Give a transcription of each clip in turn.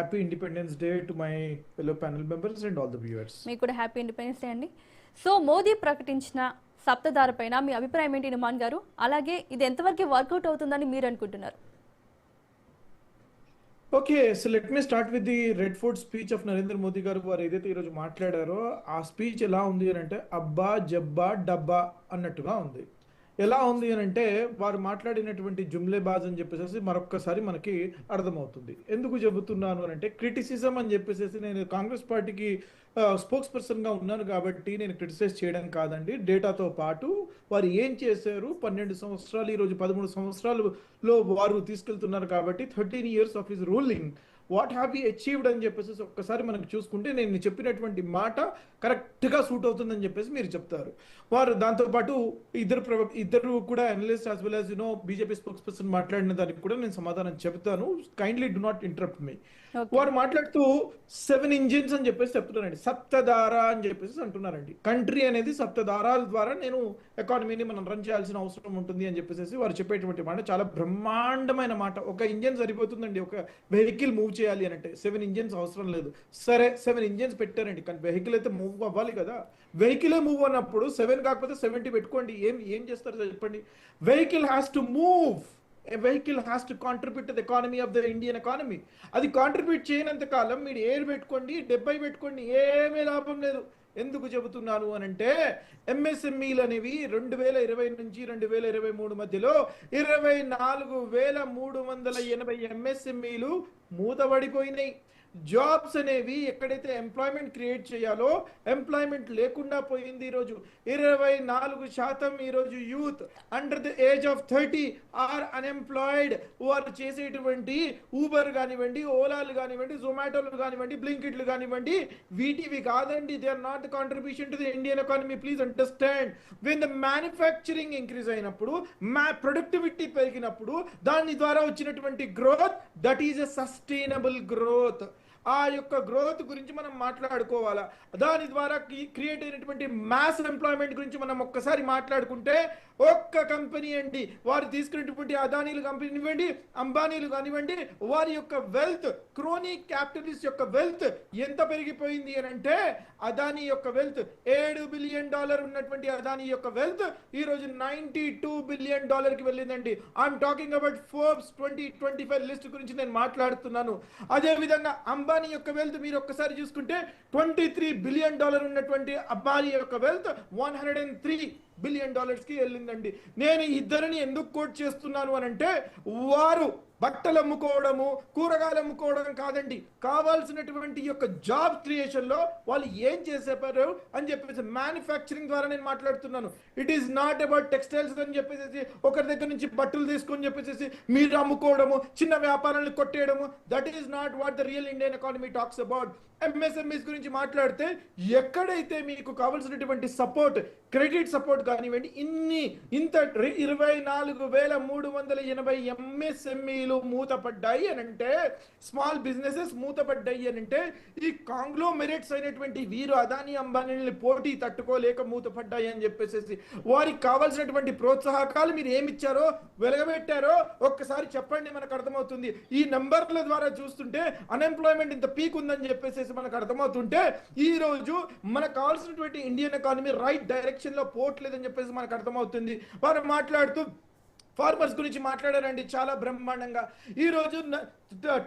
Happy Independence Day to my fellow panel members and all the viewers. మీకు కూడా happy independence day అండి. So Modi ప్రకటించిన సప్తధార పైన మీ అభిప్రాయం ఏంటి నుమాన్ గారు? అలాగే ఇది ఎంతవరకు వర్కౌట్ అవుతుందని మీరు అనుకుంటున్నారు? Okay, so let me start with the Red Fort speech of Narendra Modi garu వారు ఏదైతే ఈరోజు మాట్లాడారో ఆ స్పీచ్ ఎలా ఉంది అని అంటే అబ్బా జబ్బా డబ్బా అన్నట్టుగా ఉంది. ఎలా ఉంది అని అంటే వారు మాట్లాడినటువంటి జుమ్లే బాజ్ అని చెప్పేసి మరొక్కసారి మనకి అర్థమవుతుంది. ఎందుకు చెబుతున్నాను అని అంటే క్రిటిసిజం అని చెప్పేసి నేను కాంగ్రెస్ పార్టీకి స్పోక్స్ పర్సన్గా ఉన్నాను కాబట్టి నేను క్రిటిసైజ్ చేయడం కాదండి. డేటాతో పాటు వారు ఏం చేశారు 12 సంవత్సరాలు ఈరోజు 13 సంవత్సరాలలో వారు తీసుకెళ్తున్నారు కాబట్టి 13 years of his ruling what have you achieved అని చెప్పేసి ఒక్కసారి మనకు చూసుకుంటే నేను చెప్పినటువంటి మాట కరెక్ట్గా సూట్ అవుతుందని చెప్పేసి మీరు చెప్తారు. వారు దాంతోపాటు ఇద్దరు కూడా analyst as well as BJP spokes person మాట్లాడిన దానికి కూడా నేను సమాధానం చెప్తాను. కైండ్లీ డు నాట్ ఇంటరప్ట్ మీ. వారు మాట్లాడుతూ 7 ఇంజిన్స్ అని చెప్పేసి చెప్తున్నారండి. సప్తధార అని చెప్పేసి అంటున్నారండి. కంట్రీ అనేది సప్తధారాల ద్వారా నేను ఎకానమీని మనం రన్ చేయాల్సిన అవసరం ఉంటుంది అని చెప్పేసి వారు చెప్పేటువంటి మాట చాలా బ్రహ్మాండమైన మాట. ఒక ఇంజిన్ సరిపోతుందండి ఒక వెహికల్ మూవ్ చేయాలి అని అంటే. 7 ఇంజిన్స్ అవసరం లేదు. సరే 7 ఇంజిన్స్ పెట్టారండి కానీ వెహికల్ అయితే మూవ్ అవ్వాలి కదా. వెహికలే మూవ్ అన్నప్పుడు 7 కాకపోతే 70 పెట్టుకోండి. ఏం చేస్తారు చెప్పండి. Vehicle has to move. A vehicle has to contribute to the economy of the Indian economy. అది కాంట్రిబ్యూట్ చేయనంత కాలం మీరు 7 పెట్టుకోండి 70 పెట్టుకోండి ఏమీ లాభం లేదు. ఎందుకు చెబుతున్నాను అని అంటే ఎంఎస్ఎంఈలు అనేవి 2020 నుంచి 2023 మధ్యలో 24,380 ఎంఎస్ఎంఈలు మూతబడిపోయినాయి. జాబ్స్ అనేవి ఎక్కడైతే ఎంప్లాయ్మెంట్ క్రియేట్ చేయాలో ఎంప్లాయ్మెంట్ లేకుండా పోయింది. ఈరోజు 24% ఈరోజు youth under the age of 30 are unemployed. వారు చేసేటువంటి ఊబర్ కానివ్వండి, ఓలాలు కానివ్వండి, జొమాటోలు కానివ్వండి, బ్లింకిట్లు కానివ్వండి, వీటివి కాదండి. They are not the contribution to the Indian economy. Please understand. When the manufacturing increase అయినప్పుడు, ప్రొడక్టివిటీ పెరిగినప్పుడు దాని ద్వారా వచ్చినటువంటి growth that is a sustainable growth. ఆ యొక్క గ్రోత్ గురించి మనం మాట్లాడుకోవాలా. దాని ద్వారా క్రియేట్ అయినటువంటి మాస్ ఎంప్లాయ్మెంట్ గురించి మనం ఒక్కసారి మాట్లాడుకుంటే ఒక్క కంపెనీ అండి వారు తీసుకున్నటువంటి అదానీలు కంపెనీ కానివ్వండి, అంబానీలు కానివ్వండి, వారి యొక్క వెల్త్, క్రోనీ క్యాపిటలిస్ట్ యొక్క వెల్త్ ఎంత పెరిగిపోయింది అని అంటే అదానీ యొక్క వెల్త్ $7 బిలియన్ ఉన్నటువంటి అదానీ యొక్క వెల్త్ ఈరోజు $92 బిలియన్ కి వెళ్ళిందండి. I'm talking about Forbes 2025 list గురించి నేను మాట్లాడుతున్నాను. అదేవిధంగా అంబానీ యొక్క వెల్త్ మీరు ఒక్కసారి చూసుకుంటే $23 బిలియన్ ఉన్నటువంటి అంబానీ యొక్క వెల్త్ $103 బిలియన్ కి వెళ్ళిందండి. నేను ఇద్దరిని ఎందుకు కోట్ చేస్తున్నాను అని అంటే వారు బట్టలు అమ్ముకోవడము, కూరగాయలు అమ్ముకోవడం కాదండి. కావాల్సినటువంటి యొక్క జాబ్ క్రియేషన్ లో వాళ్ళు ఏం చేసేపారు అని చెప్పేసి మ్యానుఫ్యాక్చరింగ్ ద్వారా నేను మాట్లాడుతున్నాను. It is not about textiles అని చెప్పేసి ఒకరి దగ్గర నుంచి బట్టలు తీసుకొని చెప్పేసి మీరు అమ్ముకోవడము, చిన్న వ్యాపారాలను కొట్టేయడము. That is not what the real Indian economy talks about. MSMEs గురించి మాట్లాడితే ఎక్కడైతే మీకు కావాల్సినటువంటి సపోర్ట్, క్రెడిట్ సపోర్ట్ కానివ్వండి, ఇంత 24,380 ఎంఎస్ఎంఈలు మూతపడ్డాయి అని అంటే, స్మాల్ బిజినెసెస్ మూతపడ్డాయి అని అంటే ఈ కాంగ్లోమెరేట్స్ అయినటువంటి వీరు అదానీ అంబానీని పోటీ తట్టుకోలేక మూతపడ్డాయి అని చెప్పేసి వారికి కావాల్సినటువంటి ప్రోత్సాహకాలు మీరు ఏమిచ్చారో వెలగబెట్టారో ఒక్కసారి చెప్పండి, మనకు అర్థమవుతుంది. ఈ నంబర్ల ద్వారా చూస్తుంటే అన్ఎంప్లాయ్మెంట్ ఇంత పీక్ ఉందని చెప్పేసి మనకు అర్థమవుతుంటే ఈ రోజు మనకు కావాల్సినటువంటి ఇండియన్ ఎకానమీ రైట్ డైరెక్షన్ లో పోవట్లేదని చెప్పేసి మనకు అర్థమవుతుంది. వారు మాట్లాడుతూ ఫార్మర్స్ గురించి మాట్లాడారండి చాలా బ్రహ్మాండంగా. ఈ రోజు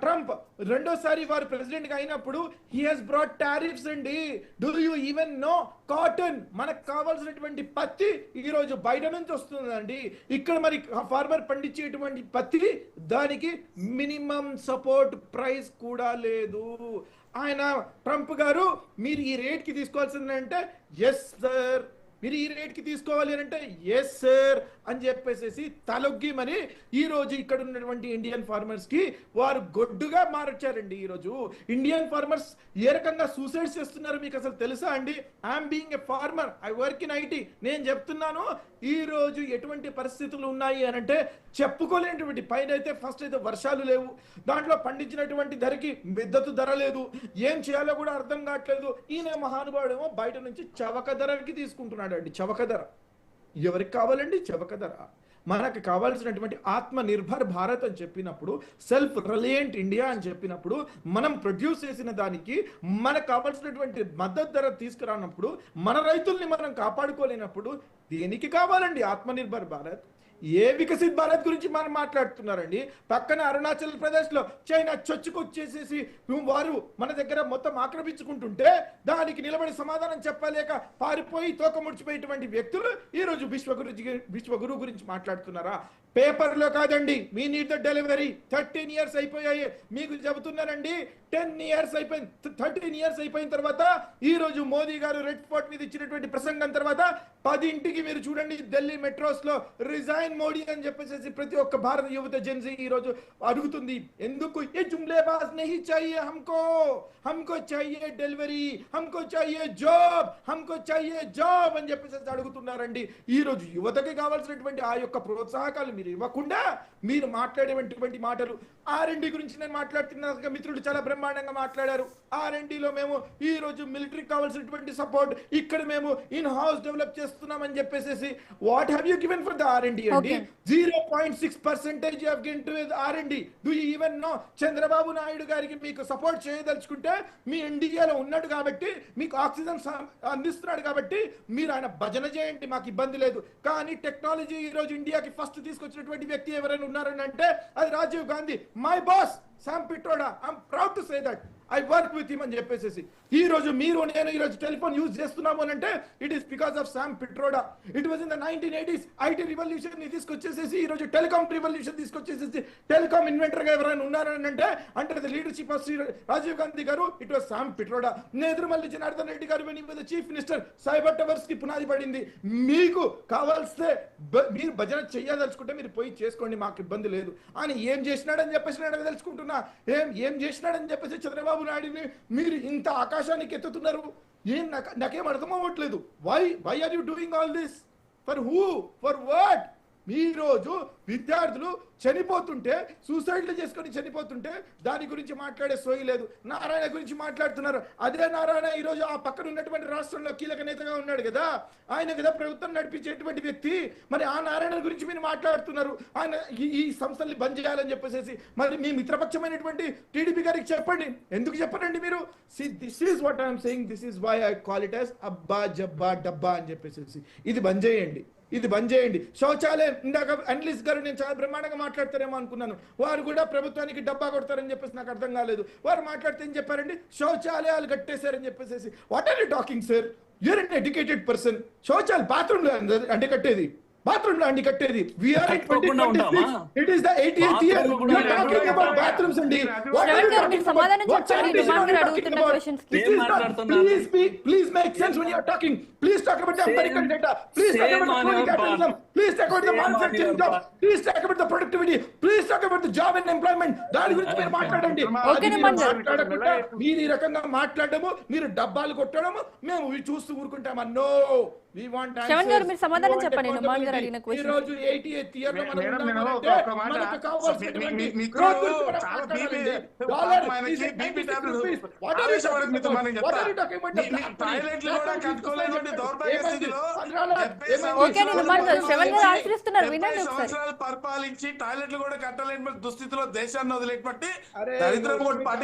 ట్రంప్ రెండోసారి వారు ప్రెసిడెంట్ గా అయినప్పుడు హీ హెస్ బ్రాట్ టారిఫ్స్ అండి. Do you even know cotton, మనకు కావాల్సినటువంటి పత్తి ఈ రోజు బయట నుంచి వస్తుందండి. ఇక్కడ మరి ఫార్మర్ పండించేటువంటి పత్తి దానికి మినిమం సపోర్ట్ ప్రైస్ కూడా లేదు. ఆయన ట్రంప్ గారు మీరు ఈ రేట్కి తీసుకోవాల్సిందంటే ఎస్ సార్, మీరు ఈ రేట్కి తీసుకోవాలి అని అంటే ఎస్ సార్ అని చెప్పేసి తలొగ్గి మరి ఈరోజు ఇక్కడ ఉన్నటువంటి ఇండియన్ ఫార్మర్స్కి వారు గొడ్డుగా మార్చారండి. ఈరోజు ఇండియన్ ఫార్మర్స్ ఏ రకంగా సూసైడ్ చేస్తున్నారు మీకు అసలు తెలుసా అండి? I'm being a farmer, I work in IT. నేను చెప్తున్నాను ఈరోజు ఎటువంటి పరిస్థితులు ఉన్నాయి అని అంటే చెప్పుకోలేనటువంటి పైన అయితే ఫస్ట్ అయితే వర్షాలు లేవు, దాంట్లో పండించినటువంటి ధరకి మద్దతు ధర లేదు, ఏం చేయాలో కూడా అర్థం కావట్లేదు. ఈయన మహానుభావుడేమో బయట నుంచి చవక ధరకి తీసుకుంటున్నాడు అండి. చవక ధర ఎవరికి కావాలండి? చవక ధర. మనకు కావాల్సినటువంటి ఆత్మ నిర్భర్ భారత్ అని చెప్పినప్పుడు, సెల్ఫ్ రిలయంట్ ఇండియా అని చెప్పినప్పుడు, మనం ప్రొడ్యూస్ చేసిన దానికి మనకు కావాల్సినటువంటి మద్దతు ధర తీసుకురానప్పుడు, మన రైతుల్ని మనం కాపాడుకోలేనప్పుడు దేనికి కావాలండి ఆత్మనిర్భర్ భారత్? ఏ వికసిత్ భారత్ గురించి మనం మాట్లాడుతున్నారండి? పక్కన అరుణాచల్ ప్రదేశ్ లో చైనా చొచ్చుకొచ్చేసేసి వారు మన దగ్గర మొత్తం ఆక్రమించుకుంటుంటే దానికి నిలబడి సమాధానం చెప్పలేక పారిపోయి తోక ముడిచిపోయేటువంటి వ్యక్తులు ఈ రోజు విశ్వగురు గురించి మాట్లాడుతున్నారా? పేపర్లో కాదండి, మీ నీడ్ ద డెలివరీ 13 years అయిపోయాయి. మీకు చెబుతున్నానండి, 10 years అయిపోయింది, 13 years అయిపోయిన తర్వాత ఈ రోజు మోదీ గారు రెడ్ ఫోర్ట్ మీద ఇచ్చినటువంటి ప్రసంగం తర్వాత 10 మీరు చూడండి ఢిల్లీ మెట్రోస్ లో రిజైన్ మోడీ అని చెప్పేసి ప్రతి ఒక్క భారత యువత జెన్జీ ఈ రోజు అడుగుతుంది. ఎందుకు? ఏ జుమ్లేబాజ్ నహీ చాహియే హమ్కో, హమ్కో చాహియే డెలివరీ, హమ్కో చాహియే జాబ్, హమ్కో చాహియే జాబ్ అని చెప్పేసి అడుగుతున్నారండి. ఈ రోజు యువతకి కావాల్సినటువంటి ఆ యొక్క ప్రోత్సాహకాలు మీరు ఇవ్వకుండా మీరు మాట్లాడేటువంటి మాటలు. R&D గురించి నేను మాట్లాడుతున్నా, మిత్రులు చాలా బ్రహ్మాండంగా మాట్లాడారు. R&Dలో మేము ఈ రోజు మిలిటరీకి కావాల్సినటువంటి సపోర్ట్ ఇక్కడ మేము ఇన్ హౌస్ డెవలప్ చేస్తున్నామని చెప్పేసి what have you given for the R&D అండి? 0.6% you have given to R&D. Do you even know Chandrababu Naidu గారికి మీకు సపోర్ట్ చేయదలుచుకుంటే మీ ఇండియాలో ఉన్నాడు కాబట్టి, మీకు ఆక్సిజన్ అందిస్తున్నాడు కాబట్టి మీరు ఆయన భజన చేయండి, మాకు ఇబ్బంది లేదు. కానీ టెక్నాలజీ ఈ రోజు ఇండియాకి ఫస్ట్ తీసుకొచ్చినటువంటి వ్యక్తి ఎవరైనా ఉన్నారని అంటే అది Rajiv Gandhi. My boss Sam Pitroda, I'm proud to say that I work with him అని చెప్పేసి ఈ రోజు మీరు నేను ఈ రోజు టెలిఫోన్ యూజ్ చేస్తున్నాము అని అంటే it is because of Sam Pitroda. It was in the 1980s IT revolution ని తీసుకొచ్చేసేసి ఈ రోజు టెలికాం రివల్యూషన్ తీసుకొచ్చేసేసి టెలికాం ఇన్వెంటర్ గా ఎవరైనా ఉన్నారని అంటే the leadership of Rajiv Gandhi గారు, ఇట్ వాజ్ శామ్ పిట్రోడా. నేదురుమల్లి జనార్దన్ రెడ్డి గారు చీఫ్ మినిస్టర్ సైబర్ టవర్స్ కి పునాది పడింది. మీకు కావాల్స్తే మీరు భజన చెయ్యదలుచుకుంటే మీరు పోయి చేసుకోండి, మాకు ఇబ్బంది లేదు అని ఏం చేసినాడని చెప్పేసి నేను తెలుసుకుంటున్నా. ఏం చేసినాడని చెప్పేసి చంద్రబాబు నాయుడిని మీరు ఇంత ఆకాశానికి ఎత్తుతున్నారు. నాకేం అర్థం అవ్వట్లేదు. Why are you doing all this? For who? For what? ఈ రోజు విద్యార్థులు చనిపోతుంటే, సూసైడ్లు చేసుకొని చనిపోతుంటే దాని గురించి మాట్లాడే సోయి లేదు. నారాయణ గురించి మాట్లాడుతున్నారు. అదే నారాయణ ఈ రోజు ఆ పక్కన ఉన్నటువంటి రాష్ట్రంలో కీలక నేతగా ఉన్నాడు కదా, ఆయన కదా ప్రభుత్వం నడిపించేటువంటి వ్యక్తి. మరి ఆ నారాయణ గురించి మీరు మాట్లాడుతున్నారు. ఆయన ఈ సంస్థల్ని బంద్ చేయాలని చెప్పేసి మరి మీ మిత్రపక్షమైనటువంటి టీడీపీ గారికి చెప్పండి. ఎందుకు చెప్పరండి మీరు? This is what I'm saying, this is why I call it as అబ్బా జబ్బా డబ్బా అని చెప్పేసి. ఇది బంద్ చేయండి, ఇది బంద్ చేయండి. శౌచాలయం ఇందాక అనలిస్ట్ గారు నేను చాలా బ్రహ్మాండంగా మాట్లాడతారేమో అనుకున్నాను. వారు కూడా ప్రభుత్వానికి డబ్బా కొడతారని చెప్పేసి నాకు అర్థం కాలేదు. వారు మాట్లాడితే ఏం చెప్పారండి? శౌచాలయాలు కట్టేశారని చెప్పేసి. What are you talking sir? You're uneducated person. శౌచాలయం బాత్రూమ్ లో అంటే కట్టేది, బాత్రూమ్ లో అండి కట్టేది. It is the 80th year. You are talking about bathrooms అండి. Please make sense when you are talking. Please talk about the American data. Please talk about the crony capitalism. Please talk about the manufacturing jobs. Please talk about the productivity. Please talk about the job and employment. దాని గురించి మీరు మాట్లాడండి. మాట్లాడకుండా మీరు ఈ రకంగా మాట్లాడము, మీరు డబ్బాలు కొట్టడము మేము చూస్తూ ఊరుకుంటామా? No, we want answers. Shravan గారు మీరు సమాధానం చెప్పండి. నిర్మల్ గారు అడిగిన క్వశ్చన్. ఈ రోజు 88th year లో మనం ఉన్నామంటే మనకు కావాల్సినటువంటి గ్రోత్ గురించి మనం మాట్లాడాలి. Dollar is 96 rupees. What are you talking about? టాయిలెట్లు కూడా కట్టుకోలేని దౌర్భాగ్య స్థితిలో ఓకే నిర్మల్ గారు శ్రవణ్ గారు ఆన్సర్ ఇస్తున్నారు, వినండి ఒకసారి. సంవత్సరాలు పరిపాలించి టాయిలెట్లు కూడా కట్టలేని దుస్థితిలో దేశాన్ని వదిలేటువంటి దరిద్రం